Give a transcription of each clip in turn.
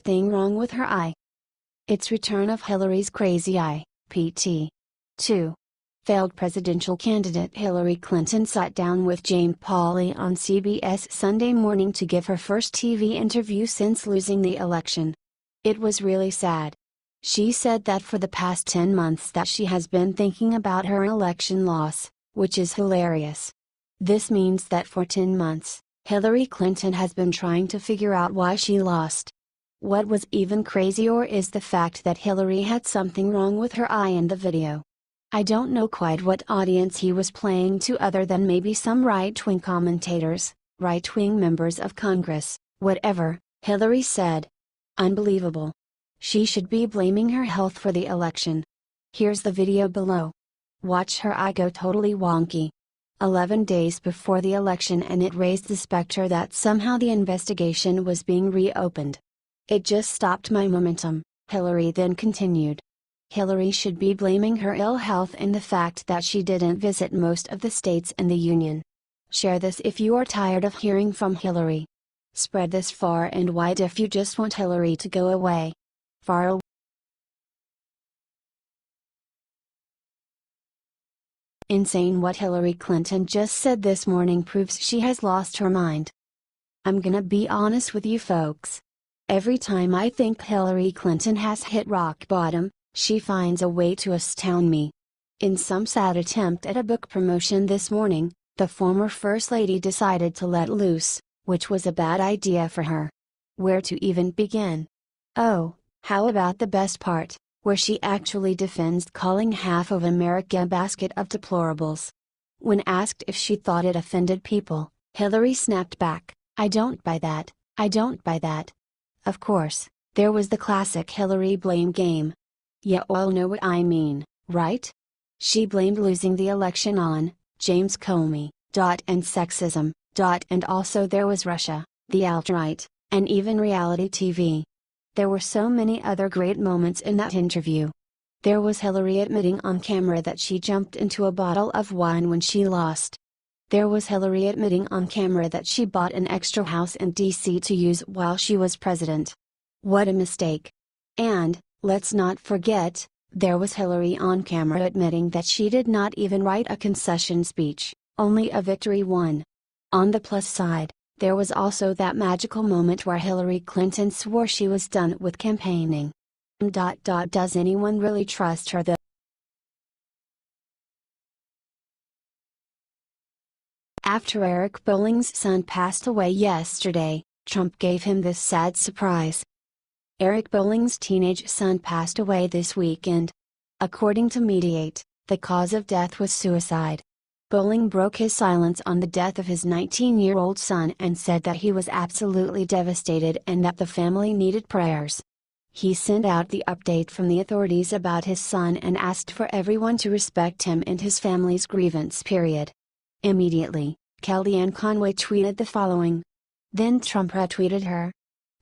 thing wrong with her eye. It's return of Hillary's crazy eye, PT. 2. Failed presidential candidate Hillary Clinton sat down with James Pauly on CBS Sunday morning to give her first TV interview since losing the election. It was really sad. She said that for the past 10 months that she has been thinking about her election loss, which is hilarious. This means that for 10 months, Hillary Clinton has been trying to figure out why she lost. What was even crazier is the fact that Hillary had something wrong with her eye in the video. I don't know quite what audience he was playing to other than maybe some right-wing commentators, right-wing members of Congress, whatever, Hillary said. Unbelievable. She should be blaming her health for the election. Here's the video below. Watch her eye go totally wonky. 11 days before the election, and it raised the specter that somehow the investigation was being reopened. It just stopped my momentum, Hillary then continued. Hillary should be blaming her ill health and the fact that she didn't visit most of the states in the union. Share this if you are tired of hearing from Hillary. Spread this far and wide if you just want Hillary to go away. Far away. Insane. What Hillary Clinton just said this morning proves she has lost her mind. I'm gonna be honest with you folks. Every time I think Hillary Clinton has hit rock bottom, she finds a way to astound me. In some sad attempt at a book promotion this morning, the former First Lady decided to let loose, which was a bad idea for her. Where to even begin? Oh, how about the best part, where she actually defends calling half of America a basket of deplorables. When asked if she thought it offended people, Hillary snapped back, "I don't buy that, I don't buy that." Of course, there was the classic Hillary blame game. You all know what I mean, right? She blamed losing the election on James Comey, and sexism, and also there was Russia, the alt-right, and even reality TV. There were so many other great moments in that interview. There was Hillary admitting on camera that she jumped into a bottle of wine when she lost. There was Hillary admitting on camera that she bought an extra house in DC to use while she was president. What a mistake. And, let's not forget, there was Hillary on camera admitting that she did not even write a concession speech, only a victory one. On the plus side, there was also that magical moment where Hillary Clinton swore she was done with campaigning. Does anyone really trust her though? After Eric Bolling's son passed away yesterday, Trump gave him this sad surprise. Eric Bolling's teenage son passed away this weekend. According to Mediate, the cause of death was suicide. Bolling broke his silence on the death of his 19-year-old son and said that he was absolutely devastated and that the family needed prayers. He sent out the update from the authorities about his son and asked for everyone to respect him and his family's grievance period. Immediately, Kellyanne Conway tweeted the following. Then Trump retweeted her.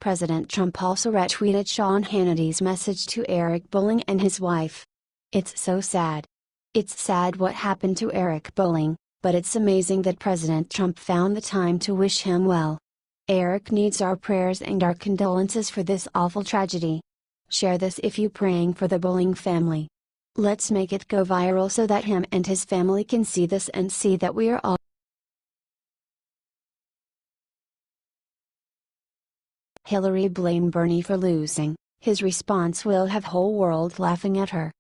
President Trump also retweeted Sean Hannity's message to Eric Bolling and his wife. It's so sad. It's sad what happened to Eric Bolling, but it's amazing that President Trump found the time to wish him well. Eric needs our prayers and our condolences for this awful tragedy. Share this if you praying for the Bolling family. Let's make it go viral so that him and his family can see this and see that we are all. Hillary blamed Bernie for losing. His response will have whole world laughing at her.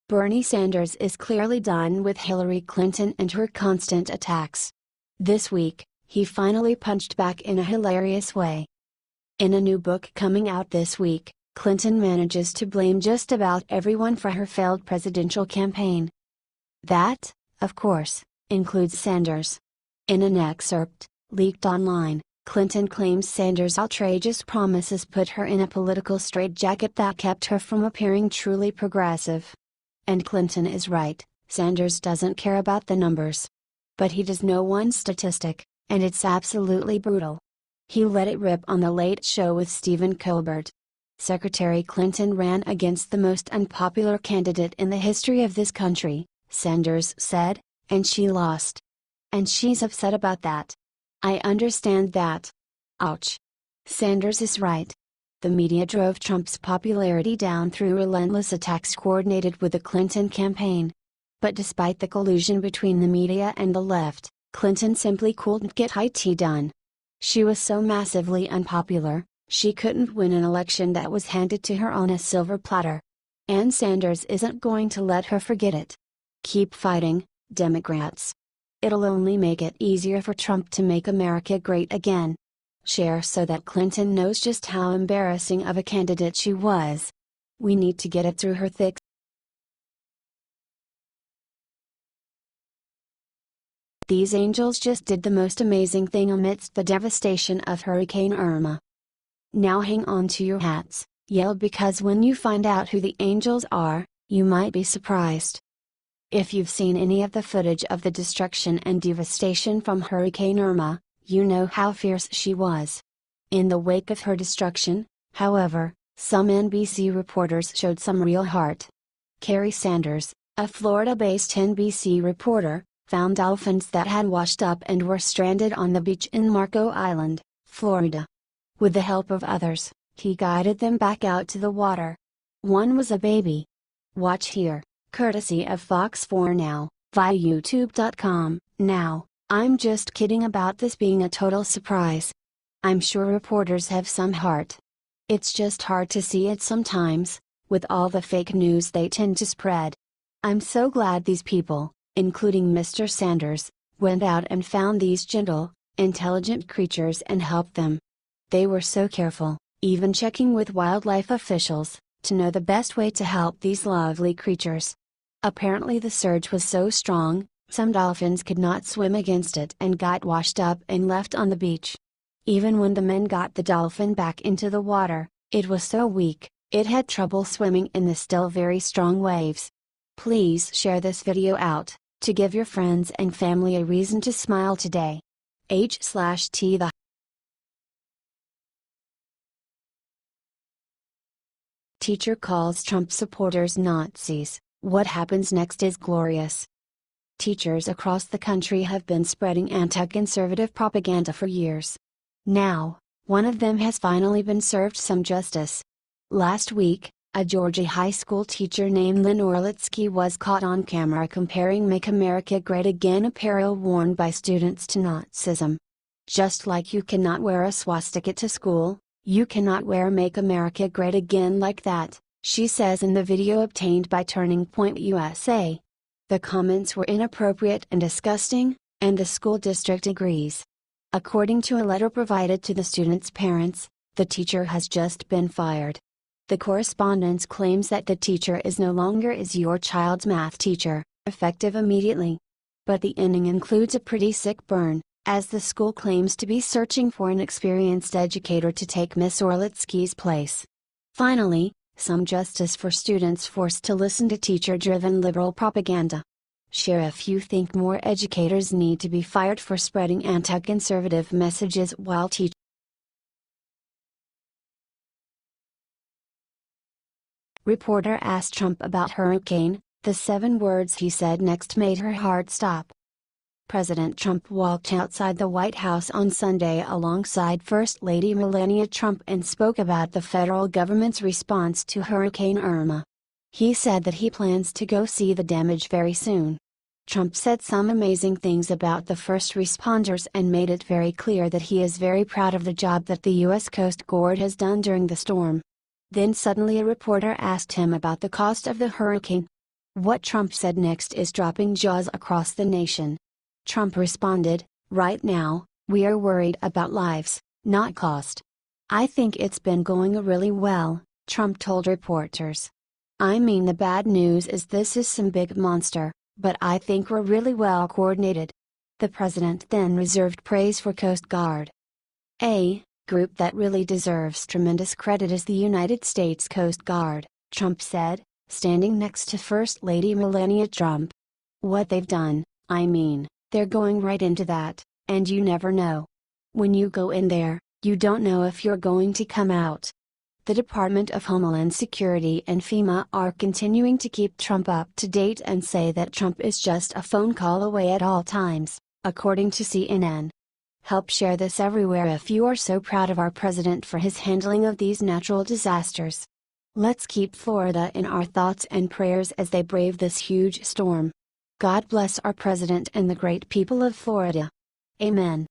Bernie Sanders is clearly done with Hillary Clinton and her constant attacks. This week, he finally punched back in a hilarious way. In a new book coming out this week, Clinton manages to blame just about everyone for her failed presidential campaign. That, of course, includes Sanders. In an excerpt, leaked online, Clinton claims Sanders' outrageous promises put her in a political straitjacket that kept her from appearing truly progressive. And Clinton is right, Sanders doesn't care about the numbers. But he does know one statistic, and it's absolutely brutal. He let it rip on The Late Show with Stephen Colbert. Secretary Clinton ran against the most unpopular candidate in the history of this country, Sanders said, and she lost. And she's upset about that. I understand that. Ouch. Sanders is right. The media drove Trump's popularity down through relentless attacks coordinated with the Clinton campaign. But despite the collusion between the media and the left, Clinton simply couldn't get IT done. She was so massively unpopular, she couldn't win an election that was handed to her on a silver platter. And Sanders isn't going to let her forget it. Keep fighting, Democrats. It'll only make it easier for Trump to make America great again. Share so that Clinton knows just how embarrassing of a candidate she was. We need to get it through her thick. These angels just did the most amazing thing amidst the devastation of Hurricane Irma. Now hang on to your hats, yell, because when you find out who the angels are, you might be surprised. If you've seen any of the footage of the destruction and devastation from Hurricane Irma, you know how fierce she was. In the wake of her destruction, however, some NBC reporters showed some real heart. Carrie Sanders, a Florida-based NBC reporter, found dolphins that had washed up and were stranded on the beach in Marco Island, Florida. With the help of others, he guided them back out to the water. One was a baby. Watch here, courtesy of Fox 4 Now, via YouTube.com. Now, I'm just kidding about this being a total surprise. I'm sure reporters have some heart. It's just hard to see it sometimes, with all the fake news they tend to spread. I'm so glad these people, including Mr. Sanders, went out and found these gentle, intelligent creatures and helped them. They were so careful, even checking with wildlife officials, to know the best way to help these lovely creatures. Apparently the surge was so strong, some dolphins could not swim against it and got washed up and left on the beach. Even when the men got the dolphin back into the water, it was so weak, it had trouble swimming in the still very strong waves. Please share this video out, to give your friends and family a reason to smile today. H/T the Teacher calls Trump supporters Nazis. What happens next is glorious. Teachers across the country have been spreading anti-conservative propaganda for years. Now, one of them has finally been served some justice. Last week, a Georgia high school teacher named Lynn Orlitsky was caught on camera comparing Make America Great Again apparel worn by students to Nazism. Just like you cannot wear a swastika to school, you cannot wear Make America Great Again like that, she says in the video obtained by Turning Point USA. The comments were inappropriate and disgusting, and the school district agrees. According to a letter provided to the students' parents, the teacher has just been fired. The correspondence claims that the teacher is no longer is your child's math teacher, effective immediately. But the ending includes a pretty sick burn, as the school claims to be searching for an experienced educator to take Miss Orlitsky's place. Finally, some justice for students forced to listen to teacher-driven liberal propaganda. Share if you think more educators need to be fired for spreading anti-conservative messages while teaching. Reporter asked Trump about hurricane, the 7 words he said next made her heart stop. President Trump walked outside the White House on Sunday alongside First Lady Melania Trump and spoke about the federal government's response to Hurricane Irma. He said that he plans to go see the damage very soon. Trump said some amazing things about the first responders and made it very clear that he is very proud of the job that the U.S. Coast Guard has done during the storm. Then suddenly a reporter asked him about the cost of the hurricane. What Trump said next is dropping jaws across the nation. Trump responded, "Right now, we are worried about lives, not cost." "I think it's been going really well," Trump told reporters. "I mean, the bad news is this is some big monster, but I think we're really well coordinated." The president then reserved praise for Coast Guard. A group that really deserves tremendous credit is the United States Coast Guard, Trump said, standing next to First Lady Melania Trump. "What they've done, I mean, they're going right into that, and you never know. When you go in there, you don't know if you're going to come out." The Department of Homeland Security and FEMA are continuing to keep Trump up to date and say that Trump is just a phone call away at all times, according to CNN. Help share this everywhere if you are so proud of our president for his handling of these natural disasters. Let's keep Florida in our thoughts and prayers as they brave this huge storm. God bless our president and the great people of Florida. Amen.